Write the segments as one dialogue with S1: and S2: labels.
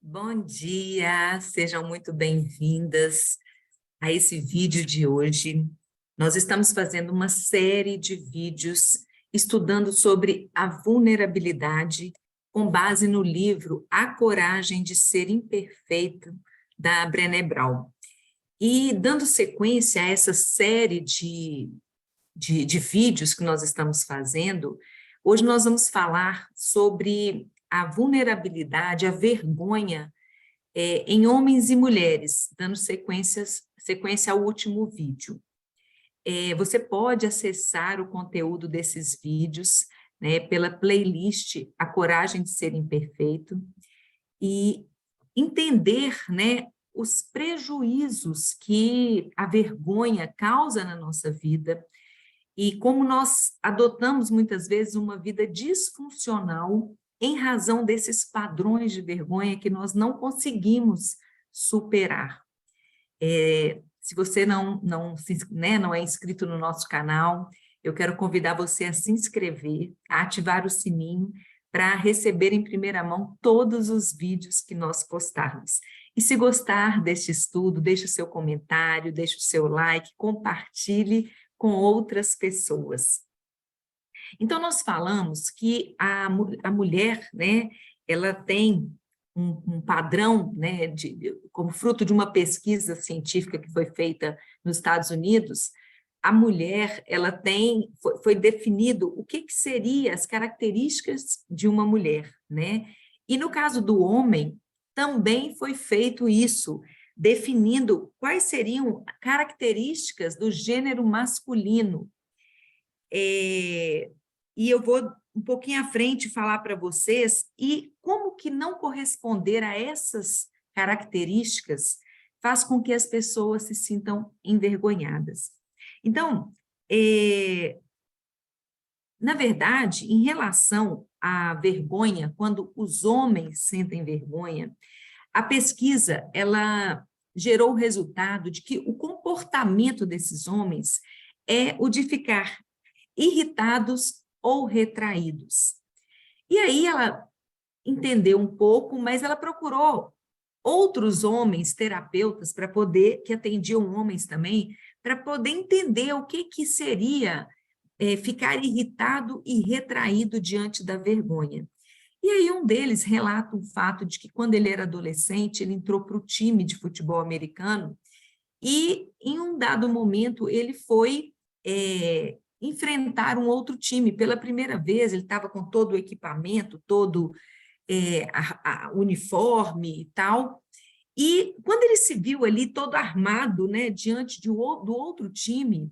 S1: Bom dia, sejam muito bem-vindas a esse vídeo de hoje. Nós estamos fazendo uma série de vídeos estudando sobre a vulnerabilidade com base no livro A Coragem de Ser Imperfeito, da Brené Brown. E dando sequência a essa série de vídeos que nós estamos fazendo, hoje nós vamos falar sobre a vulnerabilidade, a vergonha em homens e mulheres, dando sequência ao último vídeo. Você pode acessar o conteúdo desses vídeos, né, pela playlist A Coragem de Ser Imperfeito e entender, né, os prejuízos que a vergonha causa na nossa vida e como nós adotamos muitas vezes uma vida disfuncional em razão desses padrões de vergonha que nós não conseguimos superar. Se você não é inscrito no nosso canal, eu quero convidar você a se inscrever, a ativar o sininho para receber em primeira mão todos os vídeos que nós postarmos. E se gostar deste estudo, deixe o seu comentário, deixe o seu like, compartilhe com outras pessoas. Então, nós falamos que a mulher, né, ela tem um padrão, né, como fruto de uma pesquisa científica que foi feita nos Estados Unidos, a mulher, ela tem, foi definido o que seria as características de uma mulher, né? E no caso do homem, também foi feito isso, definindo quais seriam características do gênero masculino. E eu vou um pouquinho à frente falar para vocês e como que não corresponder a essas características faz com que as pessoas se sintam envergonhadas. Então, na verdade, em relação à vergonha, quando os homens sentem vergonha, a pesquisa, ela gerou o resultado de que o comportamento desses homens é o de ficar irritados ou retraídos. E aí ela entendeu um pouco, mas ela procurou outros homens terapeutas para poder, que atendiam homens também, para poder entender o que seria ficar irritado e retraído diante da vergonha. E aí um deles relata o fato de que quando ele era adolescente, ele entrou para o time de futebol americano e em um dado momento ele foi enfrentar um outro time. Pela primeira vez, ele estava com todo o equipamento, todo uniforme e tal, e quando ele se viu ali todo armado, né, diante do outro time,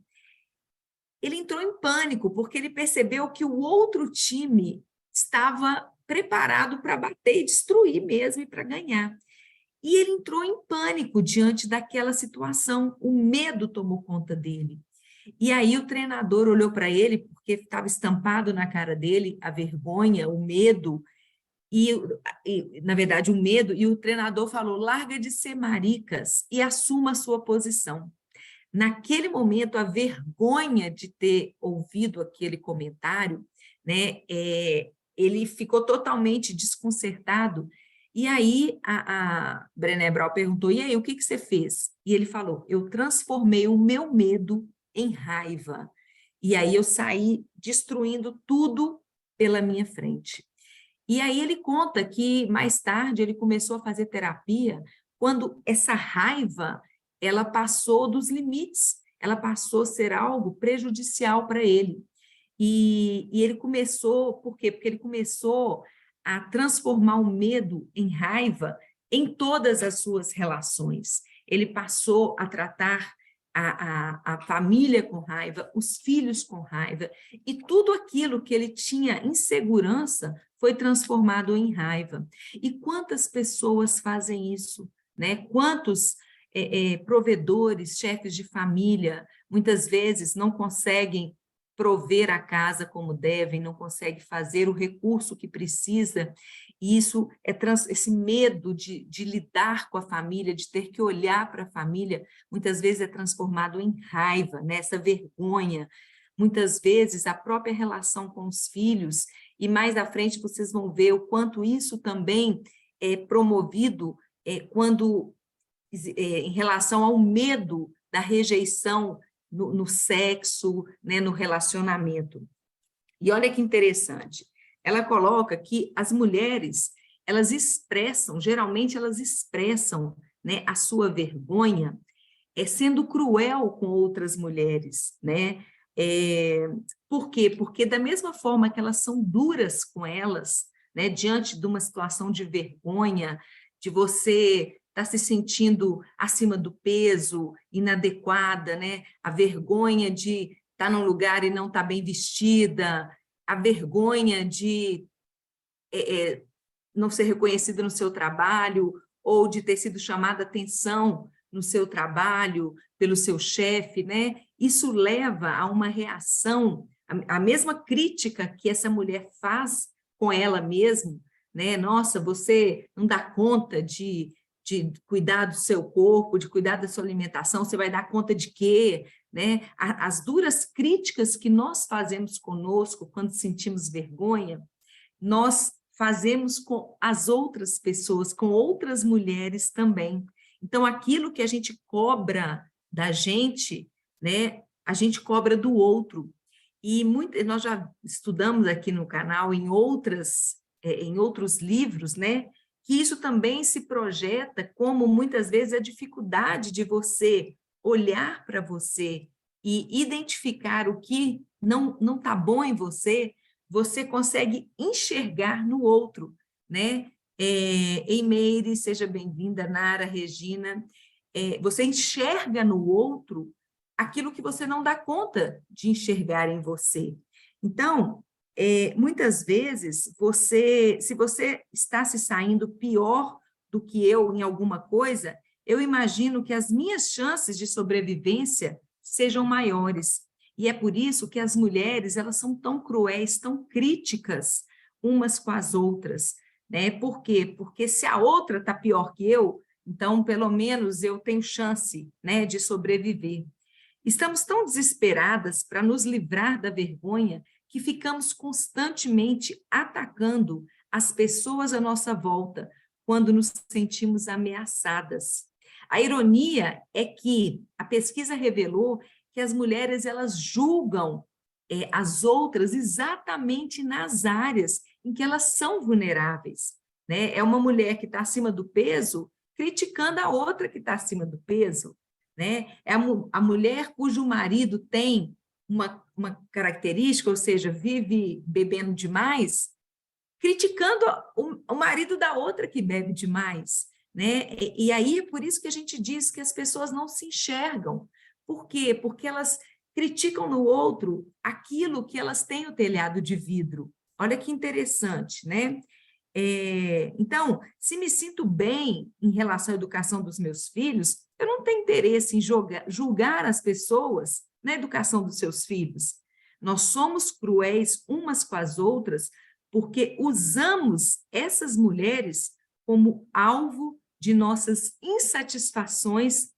S1: ele entrou em pânico, porque ele percebeu que o outro time estava preparado para bater e destruir mesmo e para ganhar. E ele entrou em pânico diante daquela situação, o medo tomou conta dele. E aí o treinador olhou para ele, porque estava estampado na cara dele a vergonha, o medo, na verdade, o medo, e o treinador falou: larga de ser maricas e assuma a sua posição. Naquele momento, a vergonha de ter ouvido aquele comentário, né, ele ficou totalmente desconcertado. E aí a Brené Brown perguntou: e aí, o que você fez? E ele falou: eu transformei o meu medo em raiva. E aí eu saí destruindo tudo pela minha frente. E aí ele conta que mais tarde ele começou a fazer terapia quando essa raiva ela passou dos limites, ela passou a ser algo prejudicial para ele. E ele começou, por quê? Porque ele começou a transformar o medo em raiva em todas as suas relações. Ele passou a tratar a família com raiva, os filhos com raiva, e tudo aquilo que ele tinha insegurança foi transformado em raiva. E quantas pessoas fazem isso, né? Quantos provedores, chefes de família, muitas vezes não conseguem prover a casa como devem, não conseguem fazer o recurso que precisa, e isso esse medo de lidar com a família, de ter que olhar para a família, muitas vezes é transformado em raiva, né? Essa vergonha, muitas vezes a própria relação com os filhos, e mais à frente vocês vão ver o quanto isso também é promovido quando, em relação ao medo da rejeição no sexo, né, no relacionamento. E olha que interessante, ela coloca que as mulheres, elas expressam, geralmente elas expressam, né, a sua vergonha sendo cruel com outras mulheres, né? Por quê? Porque da mesma forma que elas são duras com elas, né, diante de uma situação de vergonha, de você estar se sentindo acima do peso, inadequada, né? A vergonha de estar num lugar e não estar bem vestida, a vergonha de não ser reconhecida no seu trabalho ou de ter sido chamada atenção no seu trabalho pelo seu chefe, né? Isso leva a uma reação, a mesma crítica que essa mulher faz com ela mesma, né? Nossa, você não dá conta de cuidar do seu corpo, de cuidar da sua alimentação, você vai dar conta de quê? Né? As duras críticas que nós fazemos conosco quando sentimos vergonha, nós fazemos com as outras pessoas, com outras mulheres também. Então, aquilo que a gente cobra da gente, né, a gente cobra do outro. E nós já estudamos aqui no canal, em outros livros, né, que isso também se projeta como, muitas vezes, a dificuldade de você olhar para você e identificar o que não está bom em você, você consegue enxergar no outro, né? Eimeire, seja bem-vinda, Nara, Regina. Você enxerga no outro aquilo que você não dá conta de enxergar em você. Então, muitas vezes, se você está se saindo pior do que eu em alguma coisa, eu imagino que as minhas chances de sobrevivência sejam maiores. E é por isso que as mulheres, elas são tão cruéis, tão críticas umas com as outras, né? Por quê? Porque se a outra está pior que eu, então, pelo menos, eu tenho chance, né, de sobreviver. Estamos tão desesperadas para nos livrar da vergonha que ficamos constantemente atacando as pessoas à nossa volta quando nos sentimos ameaçadas. A ironia é que a pesquisa revelou que as mulheres, elas julgam as outras exatamente nas áreas em que elas são vulneráveis, né? É uma mulher que está acima do peso criticando a outra que está acima do peso, né? É a mulher cujo marido tem uma característica, ou seja, vive bebendo demais, criticando o marido da outra que bebe demais, né? E aí é por isso que a gente diz que as pessoas não se enxergam. Por quê? Porque elas criticam no outro aquilo que elas têm o telhado de vidro. Olha que interessante, né? Então, se me sinto bem em relação à educação dos meus filhos, eu não tenho interesse em julgar as pessoas na educação dos seus filhos. Nós somos cruéis umas com as outras porque usamos essas mulheres como alvo de nossas insatisfações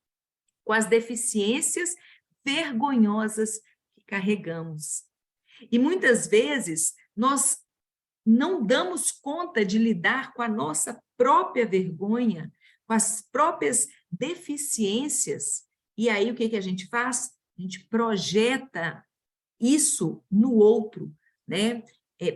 S1: com as deficiências vergonhosas que carregamos. E muitas vezes nós não damos conta de lidar com a nossa própria vergonha, com as próprias deficiências. E aí o que a gente faz? A gente projeta isso no outro, né?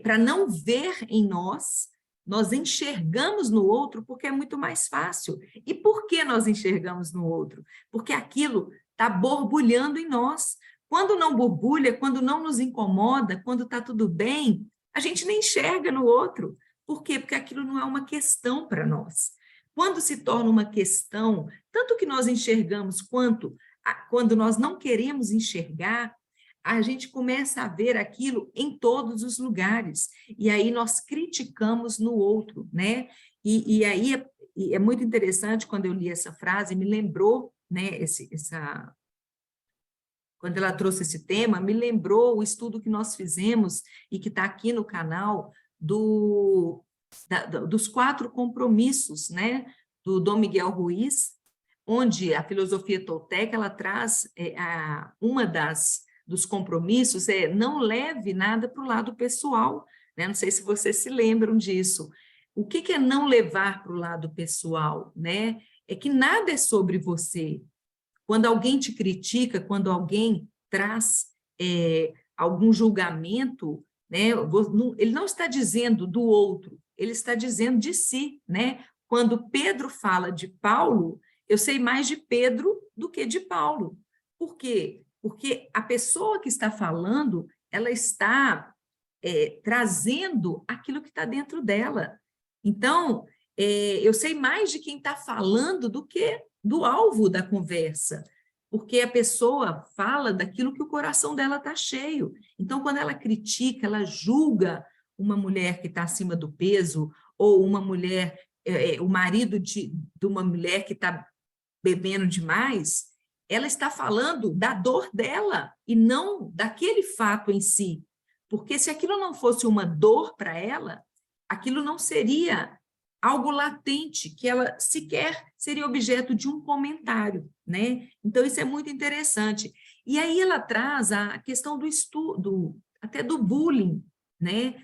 S1: Para não ver em nós, nós enxergamos no outro porque é muito mais fácil. E por que nós enxergamos no outro? Porque aquilo está borbulhando em nós. Quando não borbulha, quando não nos incomoda, quando está tudo bem, a gente nem enxerga no outro. Por quê? Porque aquilo não é uma questão para nós. Quando se torna uma questão, tanto que nós enxergamos quanto quando nós não queremos enxergar, a gente começa a ver aquilo em todos os lugares, e aí nós criticamos no outro, né? E aí é muito interessante, quando eu li essa frase, me lembrou, né, quando ela trouxe esse tema, me lembrou o estudo que nós fizemos, e que está aqui no canal, dos 4 compromissos, né, do Dom Miguel Ruiz, onde a filosofia tolteca, ela traz uma dos compromissos não leve nada para o lado pessoal, né? Não sei se vocês se lembram disso. O que é não levar para o lado pessoal, né? É que nada é sobre você. Quando alguém te critica, quando alguém traz algum julgamento, né? Ele não está dizendo do outro, ele está dizendo de si, né? Quando Pedro fala de Paulo, eu sei mais de Pedro do que de Paulo. Por quê? Porque a pessoa que está falando, ela está trazendo aquilo que está dentro dela. Então, eu sei mais de quem está falando do que do alvo da conversa, porque a pessoa fala daquilo que o coração dela está cheio. Então, quando ela critica, ela julga uma mulher que está acima do peso, ou uma mulher, o marido de uma mulher que está bebendo demais, ela está falando da dor dela e não daquele fato em si. Porque se aquilo não fosse uma dor para ela, aquilo não seria algo latente, que ela sequer seria objeto de um comentário, né? Então, isso é muito interessante. E aí ela traz a questão do estudo, até do bullying, né?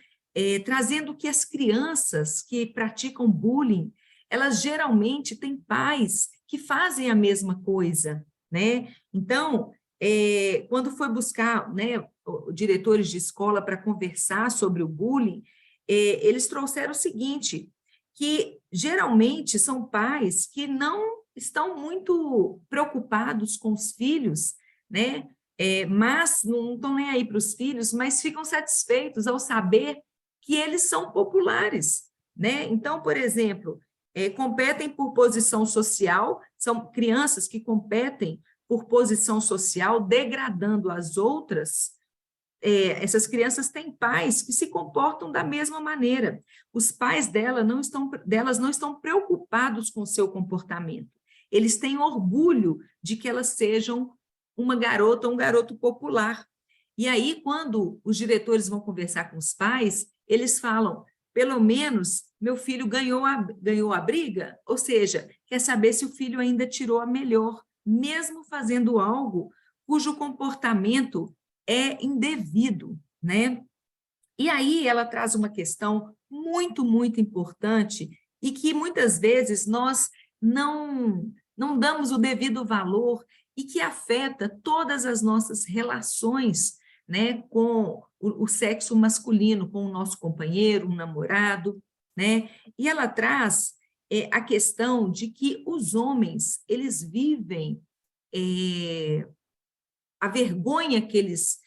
S1: Trazendo que as crianças que praticam bullying, elas geralmente têm pais que fazem a mesma coisa, né? Então, quando foi buscar, né, diretores de escola para conversar sobre o bullying, eles trouxeram o seguinte, que geralmente são pais que não estão muito preocupados com os filhos, né? Mas não estão nem aí para os filhos, mas ficam satisfeitos ao saber que eles são populares, né? Então, por exemplo, competem por posição social, são crianças que competem por posição social, degradando as outras. Essas crianças têm pais que se comportam da mesma maneira. Os pais delas não estão preocupados com o seu comportamento. Eles têm orgulho de que elas sejam uma garota ou um garoto popular. E aí, quando os diretores vão conversar com os pais, eles falam, pelo menos meu filho ganhou a briga, ou seja, quer saber se o filho ainda tirou a melhor, mesmo fazendo algo cujo comportamento é indevido, né? E aí ela traz uma questão muito, muito importante e que muitas vezes nós não damos o devido valor e que afeta todas as nossas relações, né, com o sexo masculino, com o nosso companheiro, um namorado, né? E ela traz a questão de que os homens, eles vivem a vergonha que eles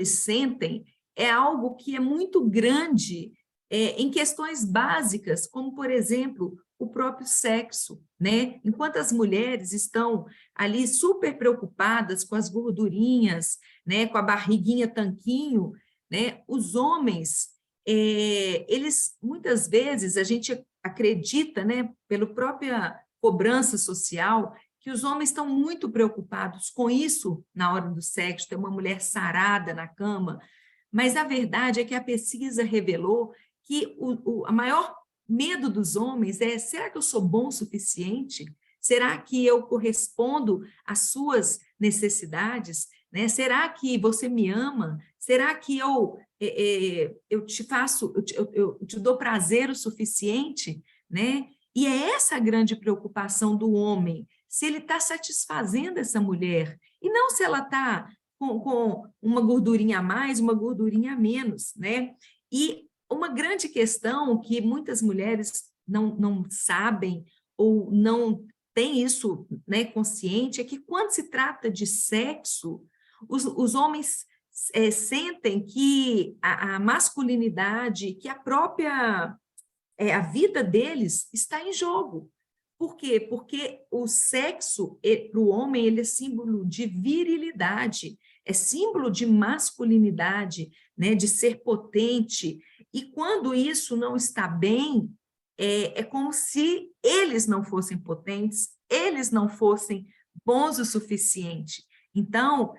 S1: sentem é algo que é muito grande em questões básicas, como, por exemplo, o próprio sexo, né? Enquanto as mulheres estão ali super preocupadas com as gordurinhas, né? Com a barriguinha tanquinho, né? Os homens, eles, muitas vezes, a gente acredita, né? Pela própria cobrança social, que os homens estão muito preocupados com isso na hora do sexo, ter uma mulher sarada na cama, mas a verdade é que a pesquisa revelou que a maior medo dos homens é, será que eu sou bom o suficiente? Será que eu correspondo às suas necessidades? Né? Será que você me ama? Será que eu te faço, eu te dou prazer o suficiente? Né? E é essa a grande preocupação do homem, se ele está satisfazendo essa mulher, e não se ela está com uma gordurinha a mais, uma gordurinha a menos, né? E uma grande questão que muitas mulheres não sabem ou não têm isso, né, consciente, é que quando se trata de sexo, os homens sentem que a masculinidade, que a própria a vida deles está em jogo. Por quê? Porque o sexo, para o homem, ele é símbolo de virilidade, é símbolo de masculinidade, né, de ser potente. E quando isso não está bem, é como se eles não fossem potentes, eles não fossem bons o suficiente. Então,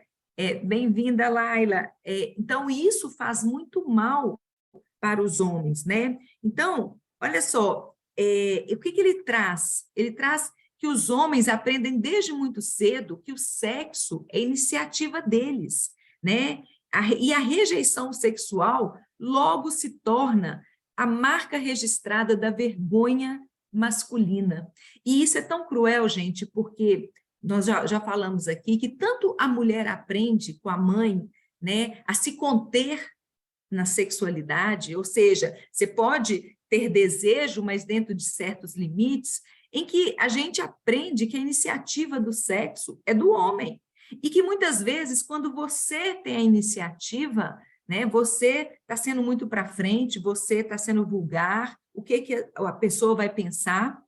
S1: bem-vinda, Laila. Então, isso faz muito mal para os homens, né? Então, olha só, o que ele traz? Ele traz que os homens aprendem desde muito cedo que o sexo é iniciativa deles, né? E a rejeição sexual logo se torna a marca registrada da vergonha masculina. E isso é tão cruel, gente, porque nós já falamos aqui que tanto a mulher aprende com a mãe, né, a se conter na sexualidade, ou seja, você pode ter desejo, mas dentro de certos limites, em que a gente aprende que a iniciativa do sexo é do homem. E que muitas vezes, quando você tem a iniciativa, né, você está sendo muito para frente, você está sendo vulgar, o que a pessoa vai pensar?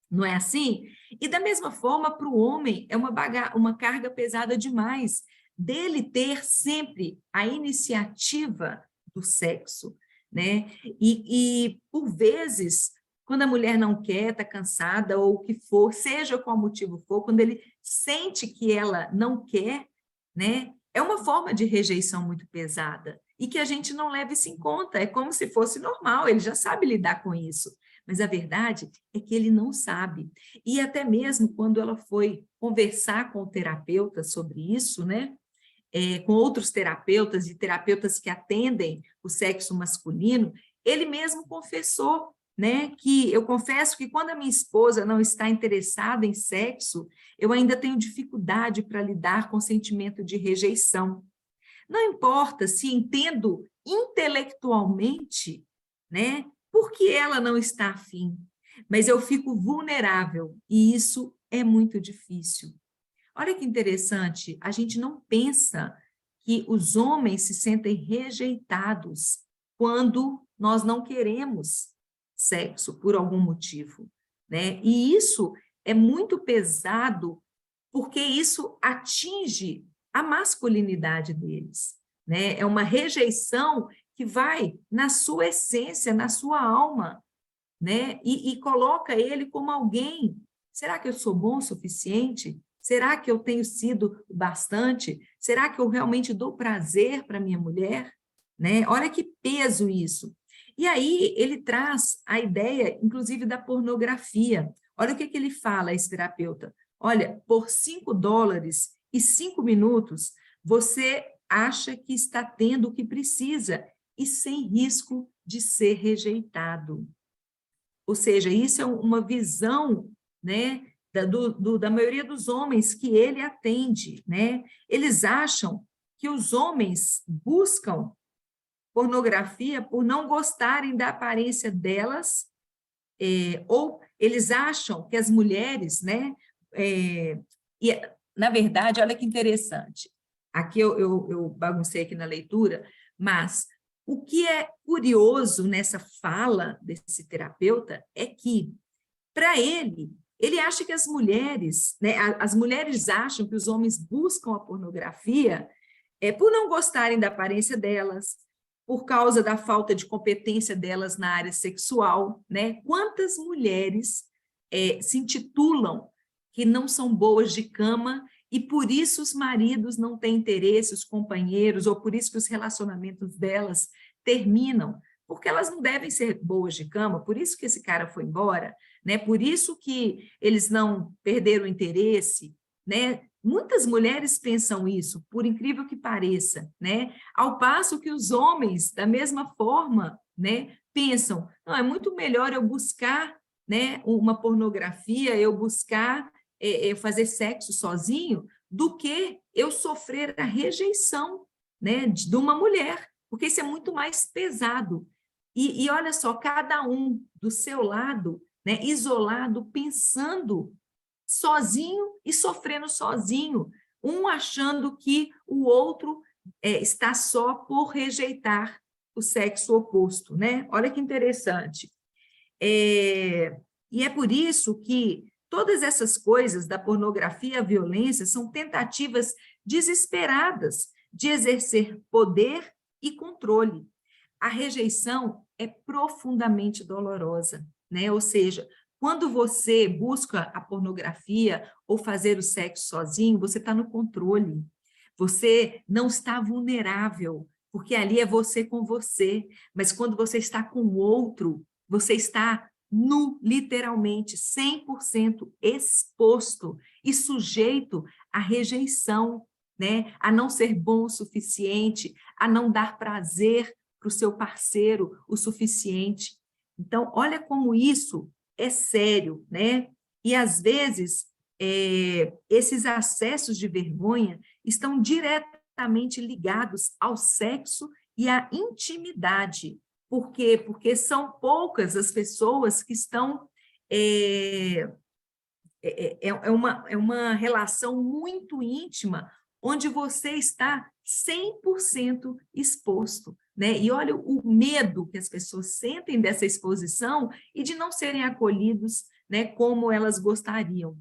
S1: Não é assim? E da mesma forma, para o homem, é uma carga pesada demais dele ter sempre a iniciativa do sexo, né? Por vezes, quando a mulher não quer, está cansada ou o que for, seja qual motivo for, quando ele sente que ela não quer, né? É uma forma de rejeição muito pesada e que a gente não leva isso em conta, é como se fosse normal, ele já sabe lidar com isso. Mas a verdade é que ele não sabe. E até mesmo quando ela foi conversar com o terapeuta sobre isso, né? Com outros terapeutas e terapeutas que atendem o sexo masculino, ele mesmo confessou, né, que eu confesso que quando a minha esposa não está interessada em sexo, eu ainda tenho dificuldade para lidar com o sentimento de rejeição. Não importa se entendo intelectualmente, né, por que ela não está afim, mas eu fico vulnerável e isso é muito difícil. Olha que interessante, a gente não pensa que os homens se sentem rejeitados quando nós não queremos sexo por algum motivo, né? E isso é muito pesado porque isso atinge a masculinidade deles, né? É uma rejeição que vai na sua essência, na sua alma, né? E coloca ele como alguém. Será que eu sou bom o suficiente? Será que eu tenho sido o bastante? Será que eu realmente dou prazer para minha mulher? Né? Olha que peso isso. E aí ele traz a ideia, inclusive, da pornografia. Olha o que ele fala, esse terapeuta. Olha, por $5 e 5 minutos, você acha que está tendo o que precisa e sem risco de ser rejeitado. Ou seja, isso é uma visão, né, da maioria dos homens que ele atende, né? Eles acham que os homens buscam pornografia por não gostarem da aparência delas, ou eles acham que as mulheres, né? E, na verdade, olha que interessante. Aqui eu baguncei aqui na leitura, mas o que é curioso nessa fala desse terapeuta é que, para ele acha que as mulheres, né, as mulheres acham que os homens buscam a pornografia por não gostarem da aparência delas, por causa da falta de competência delas na área sexual, né? Quantas mulheres se intitulam que não são boas de cama e por isso os maridos não têm interesse, os companheiros, ou por isso que os relacionamentos delas terminam, porque elas não devem ser boas de cama, por isso que esse cara foi embora, né? Por isso que eles não perderam o interesse, né? Muitas mulheres pensam isso, por incrível que pareça, né? Ao passo que os homens, da mesma forma, né, pensam, não, é muito melhor eu buscar, né, uma pornografia, eu buscar fazer sexo sozinho, do que eu sofrer a rejeição, né, de uma mulher, porque isso é muito mais pesado. E olha só, cada um do seu lado, né, isolado, pensando sozinho e sofrendo sozinho, um achando que o outro está só por rejeitar o sexo oposto, né? Olha que interessante. E é por isso que todas essas coisas da pornografia e a violência são tentativas desesperadas de exercer poder e controle. A rejeição é profundamente dolorosa, né? Ou seja, quando você busca a pornografia ou fazer o sexo sozinho, você está no controle. Você não está vulnerável, porque ali é você com você. Mas quando você está com o outro, você está nu, literalmente, 100% exposto e sujeito à rejeição, né? A não ser bom o suficiente, a não dar prazer para o seu parceiro o suficiente. Então, olha como isso é sério, né? E, às vezes, esses acessos de vergonha estão diretamente ligados ao sexo e à intimidade. Por quê? Porque são poucas as pessoas que estão... é uma relação muito íntima, onde você está 100% exposto, né? E olha o medo que as pessoas sentem dessa exposição e de não serem acolhidos, né, como elas gostariam.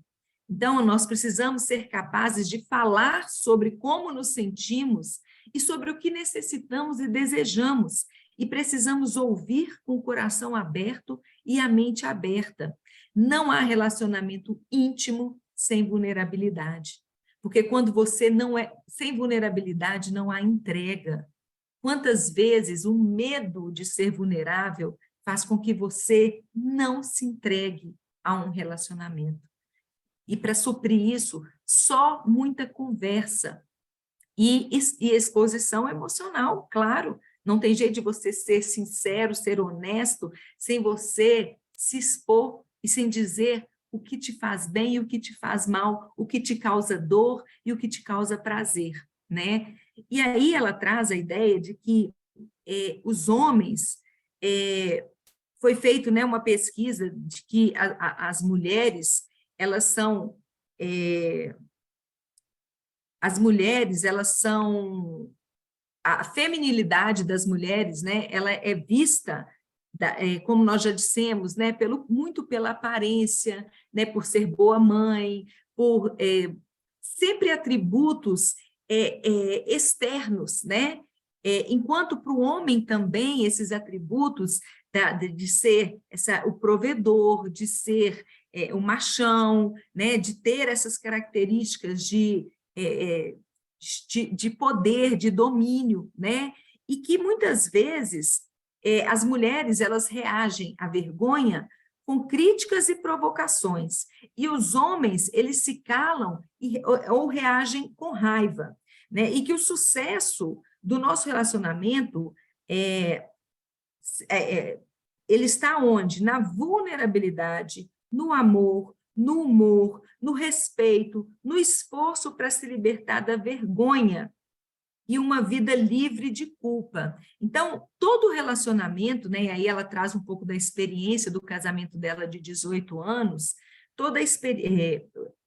S1: Então, nós precisamos ser capazes de falar sobre como nos sentimos e sobre o que necessitamos e desejamos, e precisamos ouvir com o coração aberto e a mente aberta. Não há relacionamento íntimo sem vulnerabilidade, porque quando você não é sem vulnerabilidade, não há entrega. Quantas vezes o medo de ser vulnerável faz com que você não se entregue a um relacionamento? E para suprir isso, só muita conversa e exposição emocional, claro. Não tem jeito de você ser sincero, ser honesto, sem você se expor e sem dizer o que te faz bem e o que te faz mal, o que te causa dor e o que te causa prazer, né? E aí ela traz a ideia de que os homens... foi feito, né, uma pesquisa de que as mulheres, elas são... a feminilidade das mulheres, né, ela é vista, como nós já dissemos, né, muito pela aparência, né, por ser boa mãe, por sempre atributos externos, né? Enquanto para o homem também esses atributos de ser o provedor, de ser o machão, né, de ter essas características de poder, de domínio, né? E que muitas vezes as mulheres elas reagem à vergonha com críticas e provocações, e os homens eles se calam ou reagem com raiva, né? E que o sucesso do nosso relacionamento ele está onde? Na vulnerabilidade, no amor, no humor, no respeito, no esforço para se libertar da vergonha e uma vida livre de culpa. Então, todo relacionamento, né, e aí ela traz um pouco da experiência do casamento dela de 18 anos,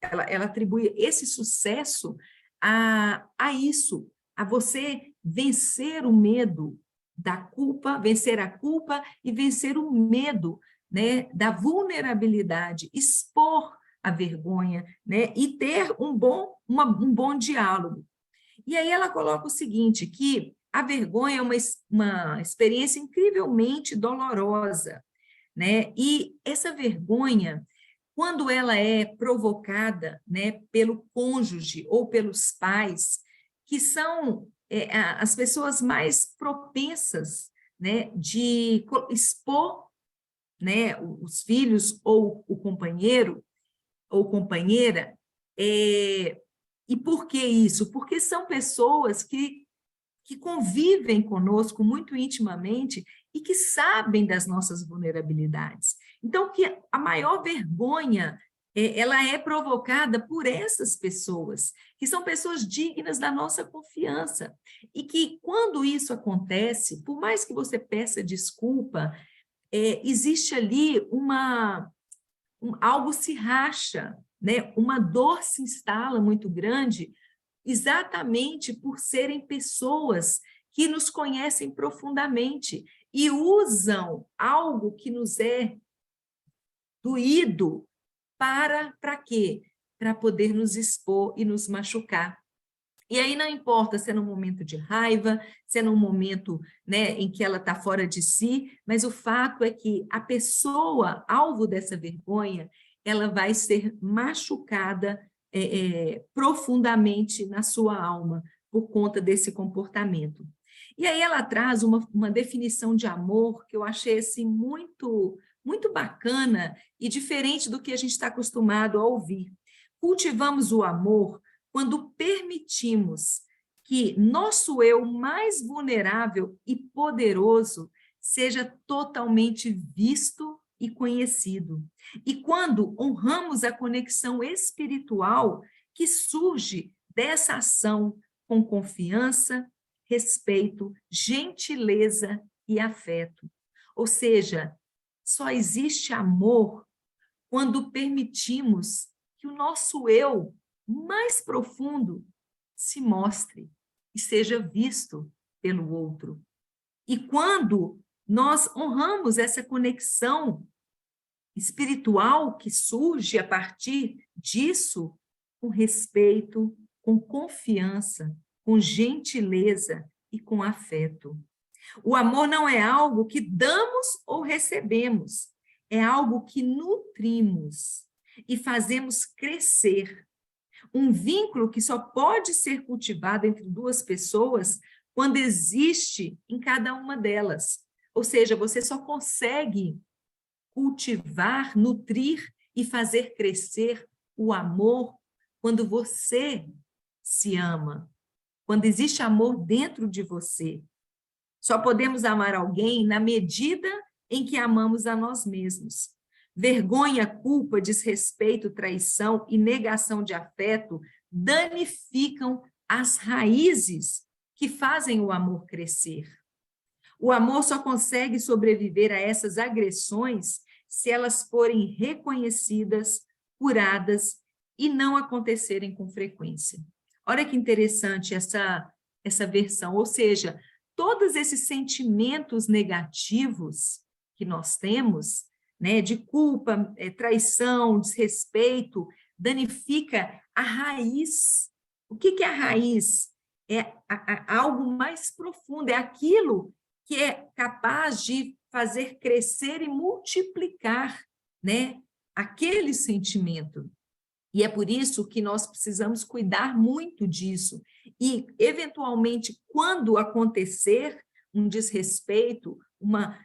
S1: ela atribui esse sucesso a isso, a você vencer o medo da culpa, vencer a culpa e vencer o medo, né, da vulnerabilidade, expor a vergonha, né, e ter um bom diálogo. E aí ela coloca o seguinte, que a vergonha é uma experiência incrivelmente dolorosa, né? E essa vergonha, quando ela é provocada, né, pelo cônjuge ou pelos pais, que são as pessoas mais propensas, né, de expor, né, os filhos ou o companheiro ou companheira, e por que isso? Porque são pessoas que convivem conosco muito intimamente e que sabem das nossas vulnerabilidades. Então, que a maior vergonha ela é provocada por essas pessoas, que são pessoas dignas da nossa confiança. E que, quando isso acontece, por mais que você peça desculpa, existe ali algo se racha, né? Uma dor se instala muito grande, exatamente por serem pessoas que nos conhecem profundamente e usam algo que nos é doído para quê? Para poder nos expor e nos machucar. E aí não importa se é num momento de raiva, se é num momento, né, em que ela está fora de si, mas o fato é que a pessoa, alvo dessa vergonha, ela vai ser machucada profundamente na sua alma por conta desse comportamento. E aí ela traz uma definição de amor que eu achei assim, muito bacana e diferente do que a gente está acostumado a ouvir. Cultivamos o amor quando permitimos que nosso eu mais vulnerável e poderoso seja totalmente visto e conhecido. E quando honramos a conexão espiritual que surge dessa ação com confiança, respeito, gentileza e afeto. Ou seja, só existe amor quando permitimos que o nosso eu mais profundo se mostre e seja visto pelo outro. E quando nós honramos essa conexão espiritual que surge a partir disso, com respeito, com confiança, com gentileza e com afeto. O amor não é algo que damos ou recebemos, é algo que nutrimos e fazemos crescer. Um vínculo que só pode ser cultivado entre duas pessoas quando existe em cada uma delas. Ou seja, você só consegue cultivar, nutrir e fazer crescer o amor quando você se ama, quando existe amor dentro de você. Só podemos amar alguém na medida em que amamos a nós mesmos. Vergonha, culpa, desrespeito, traição e negação de afeto danificam as raízes que fazem o amor crescer. O amor só consegue sobreviver a essas agressões se elas forem reconhecidas, curadas e não acontecerem com frequência. Olha que interessante essa versão, ou seja, todos esses sentimentos negativos que nós temos, né, de culpa, traição, desrespeito, danifica a raiz. O que é a raiz? É algo mais profundo, é aquilo que é capaz de fazer crescer e multiplicar, né, aquele sentimento. E é por isso que nós precisamos cuidar muito disso. E, eventualmente, quando acontecer um desrespeito, uma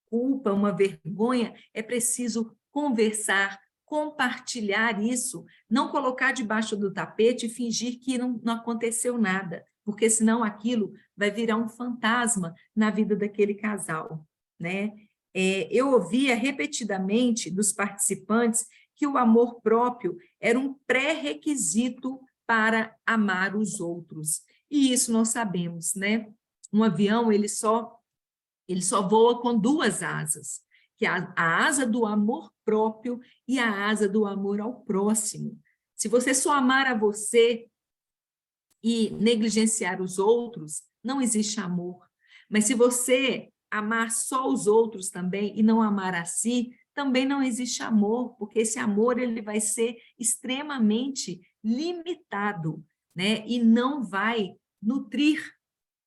S1: culpa, uma vergonha, é preciso conversar, compartilhar isso, não colocar debaixo do tapete e fingir que não aconteceu nada, porque senão aquilo vai virar um fantasma na vida daquele casal, né? Eu ouvia repetidamente dos participantes que o amor próprio era um pré-requisito para amar os outros. E isso nós sabemos, né? Um avião, ele só voa com duas asas, que é a asa do amor próprio e a asa do amor ao próximo. Se você só amar a você e negligenciar os outros, não existe amor. Mas se você amar só os outros também e não amar a si, também não existe amor, porque esse amor ele vai ser extremamente limitado, né? E não vai nutrir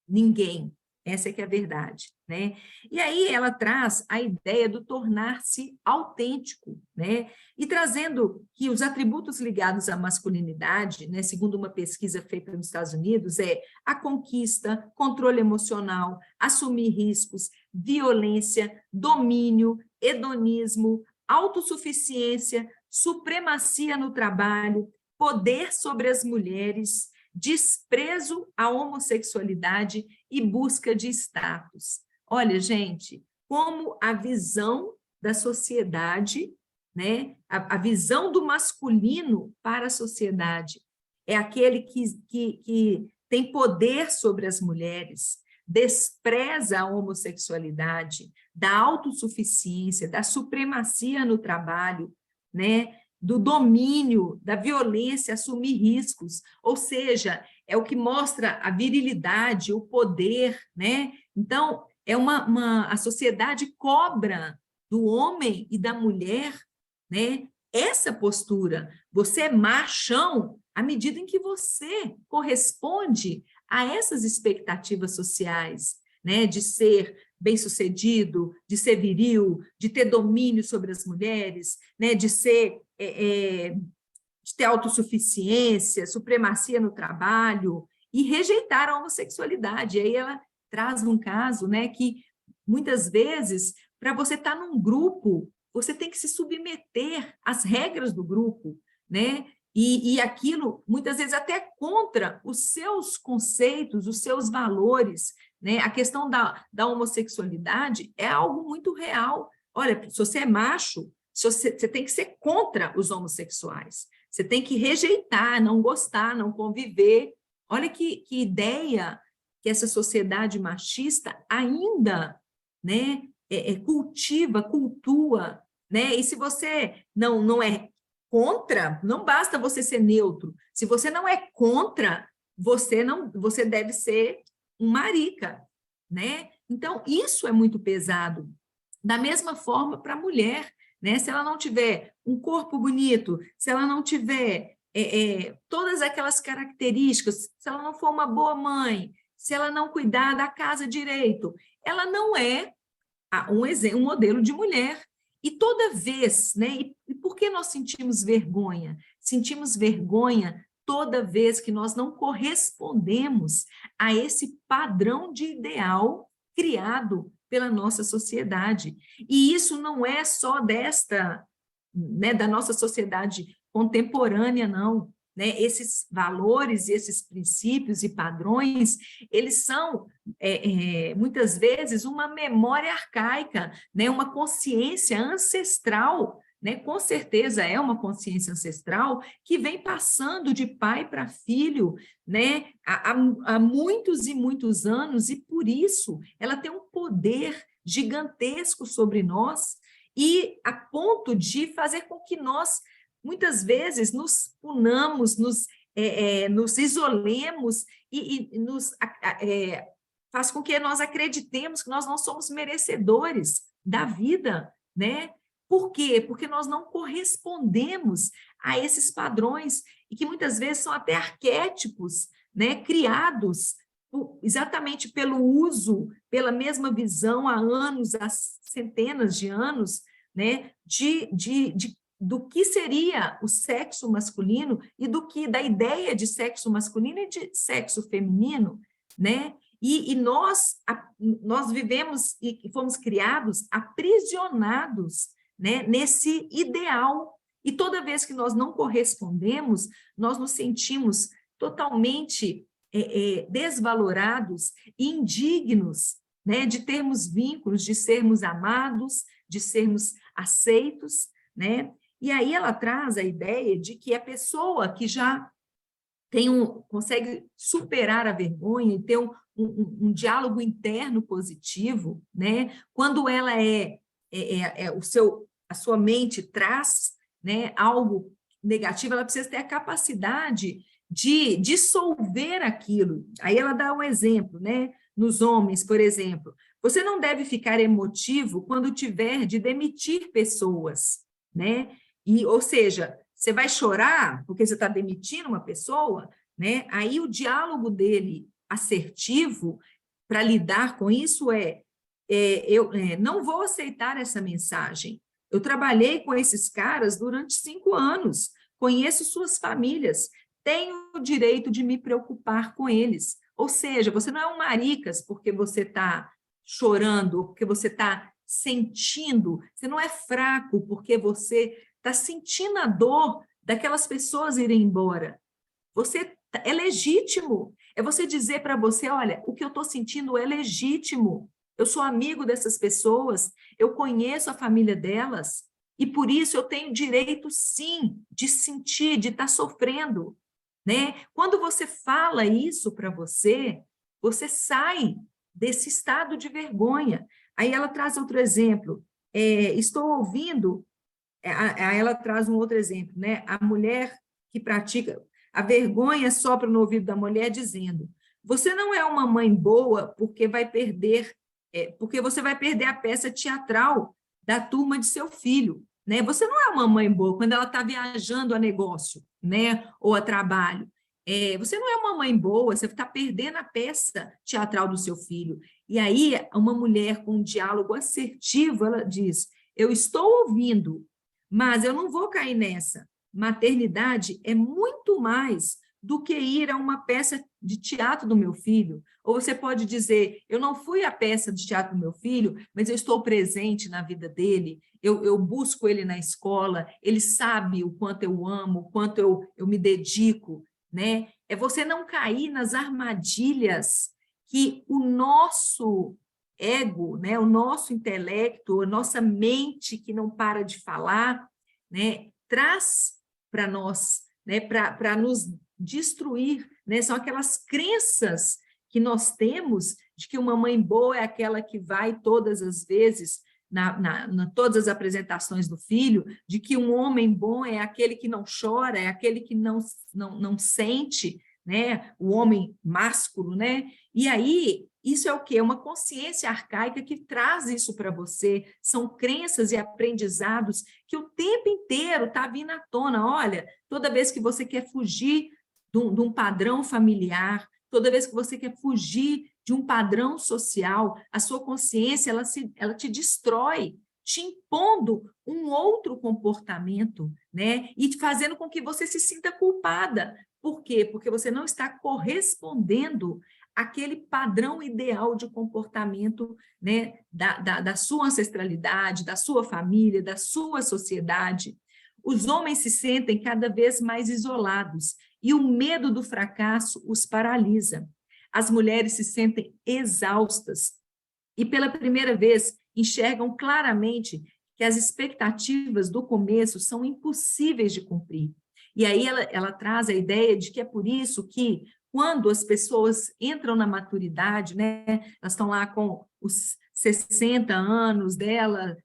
S1: ninguém. Essa é que é a verdade, né? E aí ela traz a ideia do tornar-se autêntico, né? E trazendo que os atributos ligados à masculinidade, né, segundo uma pesquisa feita nos Estados Unidos, é a conquista, controle emocional, assumir riscos, violência, domínio, hedonismo, autossuficiência, supremacia no trabalho, poder sobre as mulheres, desprezo à homossexualidade e busca de status. Olha, gente, como a visão da sociedade, né, a visão do masculino para a sociedade é aquele que tem poder sobre as mulheres, despreza a homossexualidade, da autossuficiência, da supremacia no trabalho, né, do domínio, da violência, assumir riscos, ou seja, é o que mostra a virilidade, o poder, né? Então, a sociedade cobra do homem e da mulher, né? Essa postura, você é machão à medida em que você corresponde a essas expectativas sociais, né? De ser bem-sucedido, de ser viril, de ter domínio sobre as mulheres, né? De ter autossuficiência, supremacia no trabalho, e rejeitar a homossexualidade. E aí ela traz um caso, né, que muitas vezes, para você estar num grupo, você tem que se submeter às regras do grupo, né? E aquilo, muitas vezes, até contra os seus conceitos, os seus valores, né? A questão da homossexualidade é algo muito real. Olha, se você é macho, você tem que ser contra os homossexuais. Você tem que rejeitar, não gostar, não conviver. Olha que ideia que essa sociedade machista ainda, né, cultiva, cultua, né? E se você não é contra, não basta você ser neutro. Se você não é contra, você deve ser um marica, né? Então, isso é muito pesado. Da mesma forma para a mulher, né? Se ela não tiver um corpo bonito, se ela não tiver todas aquelas características, se ela não for uma boa mãe, se ela não cuidar da casa direito, ela não é um modelo de mulher. E toda vez, né? E por que nós sentimos vergonha? Sentimos vergonha toda vez que nós não correspondemos a esse padrão de ideal criado pela nossa sociedade. E isso não é só né, da nossa sociedade contemporânea, não. Né? Esses valores, esses princípios e padrões, eles são, muitas vezes, uma memória arcaica, né? Uma consciência ancestral, né? Com certeza é uma consciência ancestral que vem passando de pai para filho, né? Há muitos e muitos anos, e por isso ela tem um poder gigantesco sobre nós, e a ponto de fazer com que nós muitas vezes nos punamos, nos isolemos e faz com que nós acreditemos que nós não somos merecedores da vida, né? Por quê? Porque nós não correspondemos a esses padrões e que muitas vezes são até arquétipos, né? Criados exatamente pelo uso, pela mesma visão há anos, há centenas de anos, né? Do que seria o sexo masculino e da ideia de sexo masculino e de sexo feminino, né? E nós vivemos e fomos criados aprisionados, né, nesse ideal. E toda vez que nós não correspondemos, nós nos sentimos totalmente desvalorados e indignos, né, de termos vínculos, de sermos amados, de sermos aceitos, né? E aí ela traz a ideia de que a pessoa que já consegue superar a vergonha e ter um diálogo interno positivo, né? Quando ela a sua mente traz, né, algo negativo, ela precisa ter a capacidade de dissolver aquilo. Aí ela dá um exemplo, né? Nos homens, por exemplo, você não deve ficar emotivo quando tiver de demitir pessoas, né? Ou seja, você vai chorar porque você está demitindo uma pessoa, né? Aí o diálogo dele assertivo para lidar com isso eu não vou aceitar essa mensagem. Eu trabalhei com esses caras durante 5 anos, conheço suas famílias, tenho o direito de me preocupar com eles. Ou seja, você não é um maricas porque você está chorando, porque você está sentindo, você não é fraco porque você está sentindo a dor daquelas pessoas irem embora. É legítimo. É você dizer para você, olha, o que eu estou sentindo é legítimo. Eu sou amigo dessas pessoas, eu conheço a família delas, e por isso eu tenho direito, sim, de sentir, de estar sofrendo. Né? Quando você fala isso para você, você sai desse estado de vergonha. Aí ela traz outro exemplo. Estou ouvindo. Aí ela traz um outro exemplo, né? A mulher que pratica a vergonha sopra no ouvido da mulher dizendo: você não é uma mãe boa porque porque você vai perder a peça teatral da turma de seu filho, né? Você não é uma mãe boa quando ela está viajando a negócio, né? Ou a trabalho. Você não é uma mãe boa, você está perdendo a peça teatral do seu filho. E aí, uma mulher com um diálogo assertivo, ela diz: eu estou ouvindo, mas eu não vou cair nessa. Maternidade é muito mais do que ir a uma peça de teatro do meu filho. Ou você pode dizer, eu não fui à peça de teatro do meu filho, mas eu estou presente na vida dele, eu busco ele na escola, ele sabe o quanto eu amo, o quanto eu me dedico, né? É você não cair nas armadilhas que o nosso ego, né, o nosso intelecto, a nossa mente que não para de falar, né, traz para nós, né, para nos destruir, né? São aquelas crenças que nós temos de que uma mãe boa é aquela que vai todas as vezes todas as apresentações do filho, de que um homem bom é aquele que não chora, é aquele que não sente, né? O homem másculo, né? E aí, isso é o quê? É uma consciência arcaica que traz isso para você, são crenças e aprendizados que o tempo inteiro está vindo à tona. Olha, toda vez que você quer fugir de um padrão familiar, toda vez que você quer fugir de um padrão social, a sua consciência ela te destrói, te impondo um outro comportamento, né? E fazendo com que você se sinta culpada. Por quê? Porque você não está correspondendo àquele padrão ideal de comportamento, né? Da sua ancestralidade, da sua família, da sua sociedade. Os homens se sentem cada vez mais isolados e o medo do fracasso os paralisa. As mulheres se sentem exaustas e, pela primeira vez, enxergam claramente que as expectativas do começo são impossíveis de cumprir. E aí ela traz a ideia de que é por isso que, quando as pessoas entram na maturidade, né, elas estão lá com os 60 anos dela,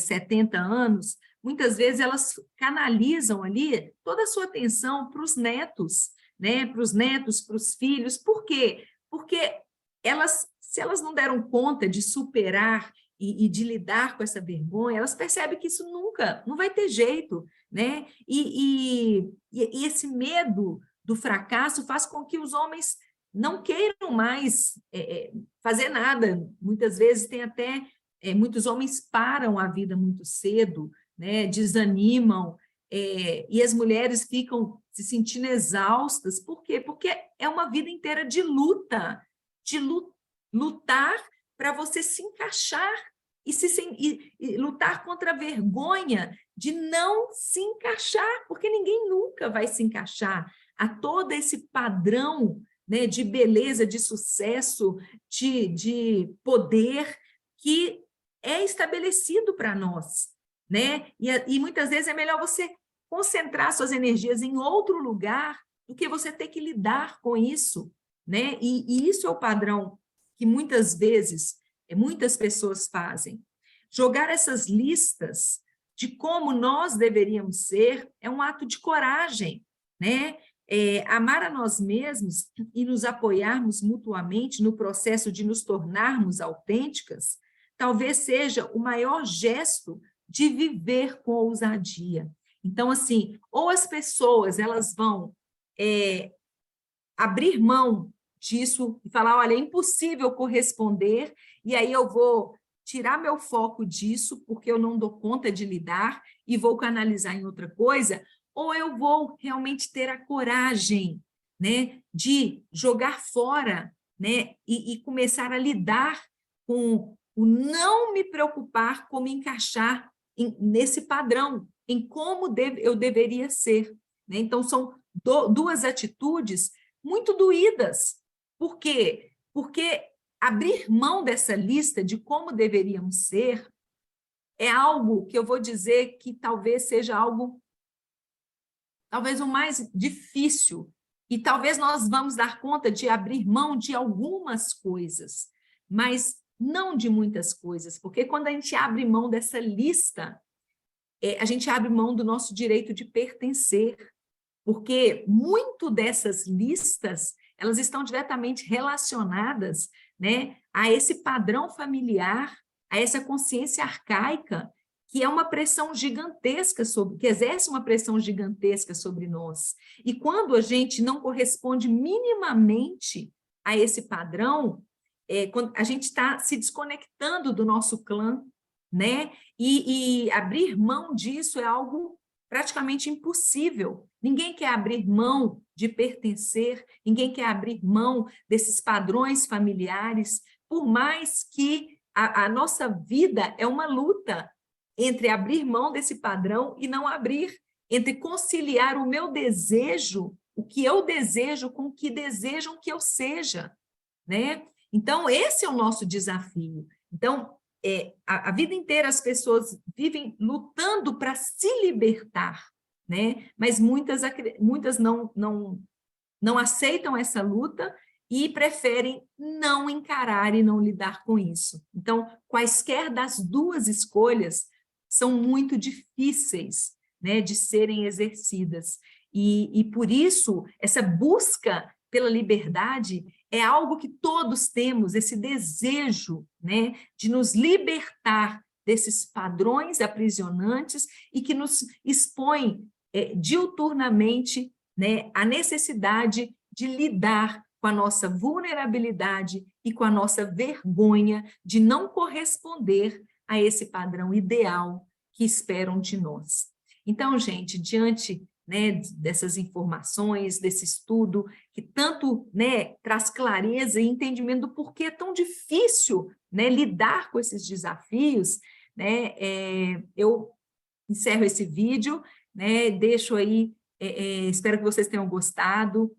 S1: 70 anos, muitas vezes elas canalizam ali toda a sua atenção para os netos, né? Para os netos, para os filhos. Por quê? Porque se elas não deram conta de superar e de lidar com essa vergonha, elas percebem que isso nunca, não vai ter jeito, né? E esse medo do fracasso faz com que os homens não queiram mais fazer nada. Muitas vezes tem até muitos homens param a vida muito cedo, né? Desanimam, e as mulheres ficam se sentindo exaustas. Por quê? Porque é uma vida inteira de luta, de lutar para você se encaixar e lutar contra a vergonha de não se encaixar, porque ninguém nunca vai se encaixar a todo esse padrão, né, de beleza, de sucesso, de poder que é estabelecido para nós, né? E muitas vezes é melhor você concentrar suas energias em outro lugar do que você ter que lidar com isso, né? E isso é o padrão que muitas vezes muitas pessoas fazem. Jogar essas listas de como nós deveríamos ser é um ato de coragem, né? Amar a nós mesmos e nos apoiarmos mutuamente no processo de nos tornarmos autênticas, talvez seja o maior gesto de viver com ousadia. Então, assim, ou as pessoas elas vão abrir mão disso e falar, olha, é impossível corresponder, e aí eu vou tirar meu foco disso, porque eu não dou conta de lidar, e vou canalizar em outra coisa, ou eu vou realmente ter a coragem, né, de jogar fora, né, e começar a lidar com o não me preocupar com me encaixar nesse padrão, em como eu deveria ser, né? Então, são duas atitudes muito doídas. Por quê? Porque abrir mão dessa lista de como deveríamos ser é algo que eu vou dizer que talvez seja algo, talvez o mais difícil, e talvez nós vamos dar conta de abrir mão de algumas coisas, mas não de muitas coisas, porque quando a gente abre mão dessa lista, a gente abre mão do nosso direito de pertencer, porque muito dessas listas elas estão diretamente relacionadas, né, a esse padrão familiar, a essa consciência arcaica, que é uma pressão gigantesca que exerce uma pressão gigantesca sobre nós. E quando a gente não corresponde minimamente a esse padrão, quando a gente está se desconectando do nosso clã, né? E abrir mão disso é algo praticamente impossível. Ninguém quer abrir mão de pertencer, ninguém quer abrir mão desses padrões familiares, por mais que a nossa vida é uma luta entre abrir mão desse padrão e não abrir, entre conciliar o meu desejo, o que eu desejo, com o que desejam que eu seja, né? Então, esse é o nosso desafio. Então, a vida inteira as pessoas vivem lutando para se libertar, né? Mas muitas não aceitam essa luta e preferem não encarar e não lidar com isso. Então, quaisquer das duas escolhas são muito difíceis, né, de serem exercidas. E por isso, essa busca pela liberdade é algo que todos temos, esse desejo, né, de nos libertar desses padrões aprisionantes e que nos expõe diuturnamente, né, a necessidade de lidar com a nossa vulnerabilidade e com a nossa vergonha de não corresponder a esse padrão ideal que esperam de nós. Então, gente, diante, né, dessas informações, desse estudo, que tanto, né, traz clareza e entendimento do porquê é tão difícil, né, lidar com esses desafios, né, eu encerro esse vídeo, né, deixo aí, espero que vocês tenham gostado,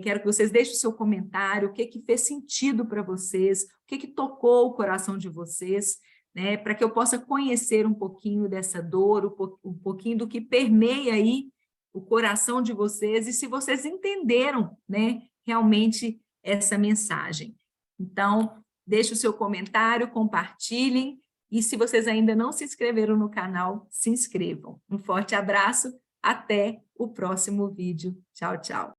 S1: quero que vocês deixem o seu comentário, o que fez sentido para vocês, o que tocou o coração de vocês, né, para que eu possa conhecer um pouquinho dessa dor, um pouquinho do que permeia aí o coração de vocês, e se vocês entenderam, né, realmente essa mensagem. Então, deixe o seu comentário, compartilhem, e se vocês ainda não se inscreveram no canal, se inscrevam. Um forte abraço, até o próximo vídeo. Tchau, tchau.